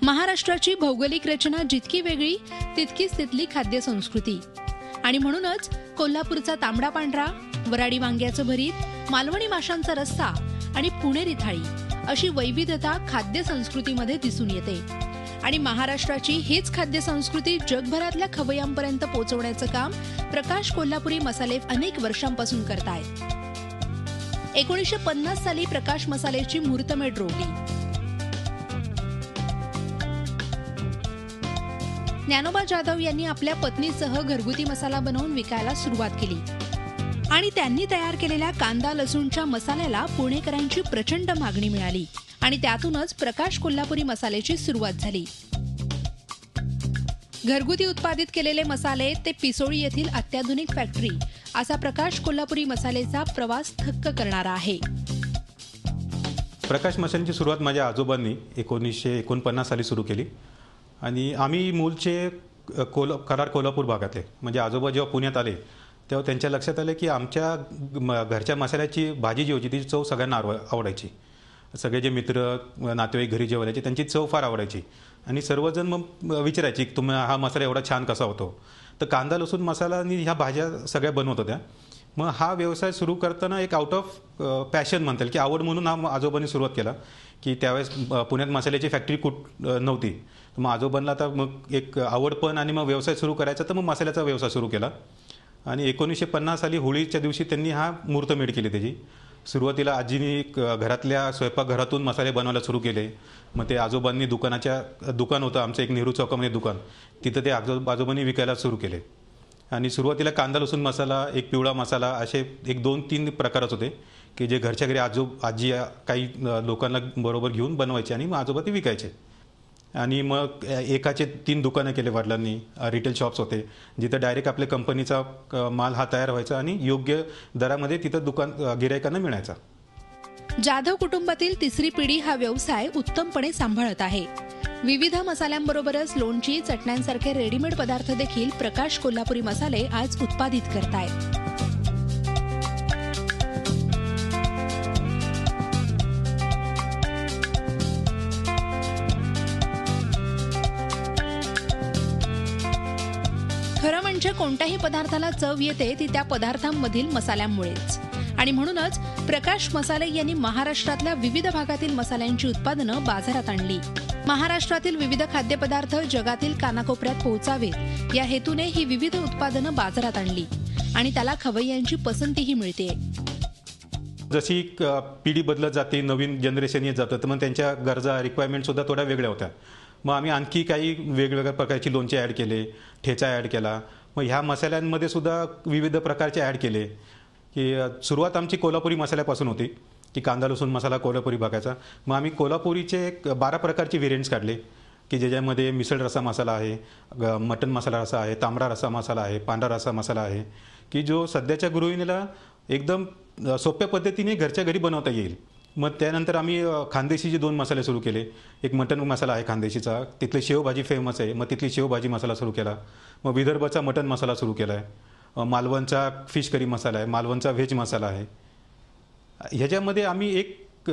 महाराष्ट्राची भौगोलिक रचना जितकी वेगळी तितकीच तिथली खाद्य संस्कृती आणि म्हणूनच कोल्हापूरचा तांबडा पांढरा, वराडी वांग्याचं भरीत, मालवणी माशांचा रस्सा आणि पुणेरी थाळी अशी वैविध्यता खाद्य संस्कृतीमध्ये दिसून येते. आणि महाराष्ट्राची हीच खाद्य संस्कृती जगभरातल्या खवय्यांपर्यंत पोहोचवण्याचं काम प्रकाश कोल्हापुरी मसाले अनेक वर्षांपासून करतायत. 1950 साली प्रकाश मसालेची मुहूर्तमेढ रोवली. ज्ञानोबा जाधव यांनी आपल्या पत्नीसह घरगुती मसाला बनवून विकायला सुरुवात केली आणि त्यांनी तयार केलेल्या कांदा लसूणच्या मसाल्याला पुणेकरांची प्रचंड मागणी मिळाली आणि त्यातूनच प्रकाश कोल्हापुरी मसाल्याची सुरुवात झाली. घरगुती उत्पादित केलेले मसाले ते पिसोळी येथील अत्याधुनिक फॅक्टरी असा प्रकाश कोल्हापुरी मसालेचा प्रवास थक्क करणारा आहे. प्रकाश मसाल्याची सुरुवात माझ्या आजोबांनी 1949 साली सुरू केली आणि आम्ही मूळचे कराड कोल्हापूर भागातले. म्हणजे आजोबा जेव्हा पुण्यात आले तेव्हा त्यांच्या लक्षात आलं की आमच्या घरच्या मसाल्याची भाजी जी होती ती चव सगळ्यांना आवडायची. सगळे जे मित्र नातेवाईक घरी जेवायचे त्यांची चव फार आवडायची आणि सर्वजण मग विचारायचे की तुम्ही हा मसाला एवढा छान कसा होतो. तर कांदा लसूण मसाला आणि ह्या भाज्या सगळ्या बनवत होत्या. मग हा व्यवसाय सुरू करताना एक आउट ऑफ पॅशन म्हणता येईल की आवड म्हणून हा आजोबांनी सुरुवात केला की त्यावेळेस पुण्यात मसाल्याची फॅक्टरी नव्हती. मग आजोबांना आता मग एक आवड पण आणि मग व्यवसाय सुरू करायचा तर मग मसाल्याचा व्यवसाय सुरू केला आणि 1950 साली होळीच्या दिवशी त्यांनी हा मुहूर्तमेढ केली त्याची. सुरुवातीला आजीनी घरातल्या स्वयंपाकघरातून मसाले बनवायला सुरू केले. मग ते आजोबांनी दुकान होतं आमचं एक नेहरू चौकामध्ये दुकान, तिथं ते आजोबांनी विकायला सुरू केले आणि सुरुवातीला कांदा लसूण मसाला, एक पिवळा मसाला असे 1-2-3 प्रकारच होते की जे घरच्या घरी आजी काही लोकांना बरोबर घेऊन बनवायचे आणि मग आजोबा ते विकायचे. आणि मग एकाचे 3 दुकानं केले वडिलांनी. रिटेल शॉप्स होते जिथं डायरेक्ट आपल्या कंपनीचा माल हा तयार व्हायचा आणि योग्य दरामध्ये तिथं गिरायकांना मिळायचा. जाधव कुटुंबातील तिसरी पिढी हा व्यवसाय उत्तमपणे सांभाळत आहे. विविध मसाल्यांबरोबरच लोणची, चटण्यांसारखे रेडीमेड पदार्थ देखील प्रकाश कोल्हापुरी मसाले आज उत्पादित करतायत. खरं म्हणजे कोणत्याही पदार्थाला चव येते ती त्या पदार्थांमधील मसाल्यांमुळेच आणि म्हणूनच प्रकाश मसाले यांनी महाराष्ट्रातल्या विविध भागातील मसाल्यांची उत्पादनं बाजारात आणली. महाराष्ट्रातील विविध खाद्यपदार्थ जगातील कानाकोपऱ्यात पोहोचावेत या हेतूने ही विविध उत्पादनं बाजारात आणली आणि त्याला खवय्यांची पसंतीही मिळते. जशी पिढी बदलत जाते, नवीन जनरेशन येत जातं तर मग त्यांच्या गरजा रिक्वायरमेंट सुद्धा थोड्या वेगळ्या होत्या. मग आम्ही आणखी काही वेगवेगळ्या प्रकारची लोणचे ॲड केले, ठेचा ॲड केला. मग ह्या मसाल्यांमध्ये सुद्धा विविध प्रकारचे ॲड केले की सुरुवात आमची कोल्हापुरी मसाल्यापासून होती की कांदा लसूण मसाला कोल्हापुरी भागाचा. मग आम्ही कोल्हापुरीचे 12 प्रकारचे व्हेरियंट्स काढले की ज्याच्यामध्ये मिसळ रस्सा मसाला आहे, मटन मसाला रस्सा आहे, तांबडा रस्सा मसाला आहे, पांढरा रस्सा मसाला आहे की जो सध्याच्या गृहिणीला एकदम सोप्या पद्धतीने घरच्या घरी बनवता येईल. मग त्यानंतर आम्ही खानदेशीचे 2 मसाले सुरू केले. एक मटन मसाला आहे खानदेशीचा, तिथली शेवभाजी फेमस आहे, मग तिथली शेवभाजी मसाला सुरू केला. मग विदर्भाचा मटन मसाला सुरू केला आहे, मालवणचा फिश करी मसाला आहे, मालवणचा व्हेज मसाला आहे. ह्याच्यामध्ये आम्ही एक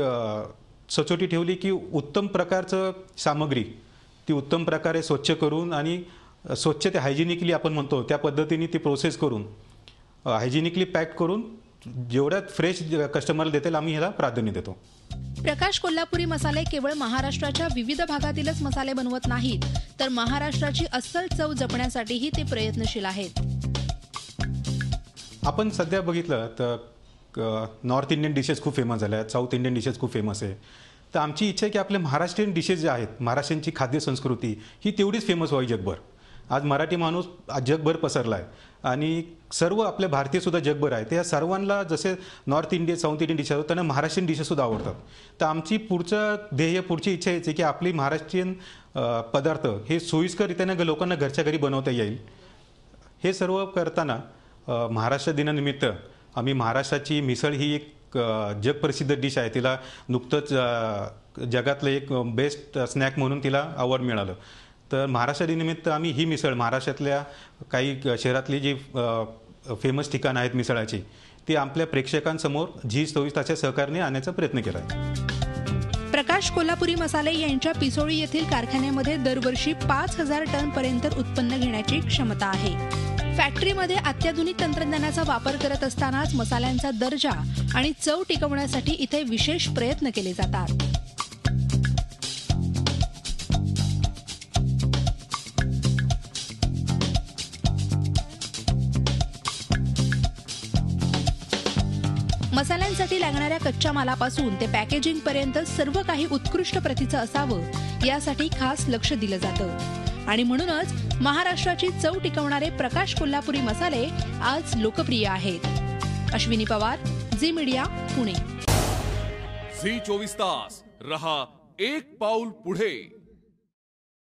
सचोटी ठेवली की उत्तम प्रकारचं सामग्री ती उत्तम प्रकारे स्वच्छ करून आणि स्वच्छ ते हायजिनिकली आपण म्हणतो त्या पद्धतीने ती प्रोसेस करून हायजिनिकली पॅक करून जेवढ्यात फ्रेश कस्टमरला देतील आम्ही ह्याला प्राधान्य देतो. प्रकाश कोल्हापुरी मसाले केवळ महाराष्ट्राच्या विविध भागातीलच मसाले बनवत नाहीत तर महाराष्ट्राची अस्सल चव जपण्यासाठीही ते प्रयत्नशील आहेत. आपण सध्या बघितलं तर नॉर्थ इंडियन डिशेस खूप फेमस झाल्या आहेत, साऊथ इंडियन डिशेस खूप फेमस आहे. तर आमची इच्छा आहे की आपले महाराष्ट्रीयन डिशेस जे आहेत, महाराष्ट्रांची खाद्य संस्कृती ही तेवढीच फेमस व्हावी जगभर. आज मराठी माणूस जगभर पसरला आहे आणि सर्व आपले भारतीयसुद्धा जगभर आहे. त्या सर्वांना जसे north Indian south Indian dishes त्यांना महाराष्ट्रीयन डिशेससुद्धा आवडतात. तर आमची पुढची इच्छा आहे की आपली महाराष्ट्रीयन पदार्थ हे सोयीस्कररित्याने लोकांना घरच्या घरी बनवता येईल. हे सर्व करताना महाराष्ट्र दिनानिमित्त आम्ही महाराष्ट्राची मिसळ ही एक जगप्रसिद्ध डिश आहे. तिला नुकतंच जगातलं एक बेस्ट स्नॅक म्हणून तिला अवॉर्ड मिळालं. तर महाराष्ट्र दिनानिमित्त आम्ही ही मिसळ महाराष्ट्रातल्या काही शहरातली जी फेमस ठिकाणं आहेत मिसळाची ती आपल्या प्रेक्षकांसमोर झी 24 तासाच्या सहकार्याने आणण्याचा प्रयत्न केला आहे. प्रकाश प्रकाश कोल्हापुरी मसाले यांच्या पिसोळी येथील कारखान्यामध्ये दरवर्षी 5,000 टन पर्यंत उत्पन्न घेण्याची क्षमता आहे. फॅक्टरीमध्ये अत्याधुनिक तंत्रज्ञानाचा वापर करत असतानाच मसाल्यांचा दर्जा आणि चव टिकवण्यासाठी इथे विशेष प्रयत्न केले जातात. मसाल्यांसाठी लागणाऱ्या कच्च्या मालापासून ते पॅकेजिंग पर्यंत सर्व काही उत्कृष्ट प्रतीचं असावं यासाठी खास लक्ष दिलं जातं आणि म्हणूनच महाराष्ट्राची चव टिकवणारे प्रकाश कोल्हापुरी मसाले आज लोकप्रिय आहेत. अश्विनी पवार, झी मीडिया, पुणे. झी 24 तास रहा एक पाऊल पुढे.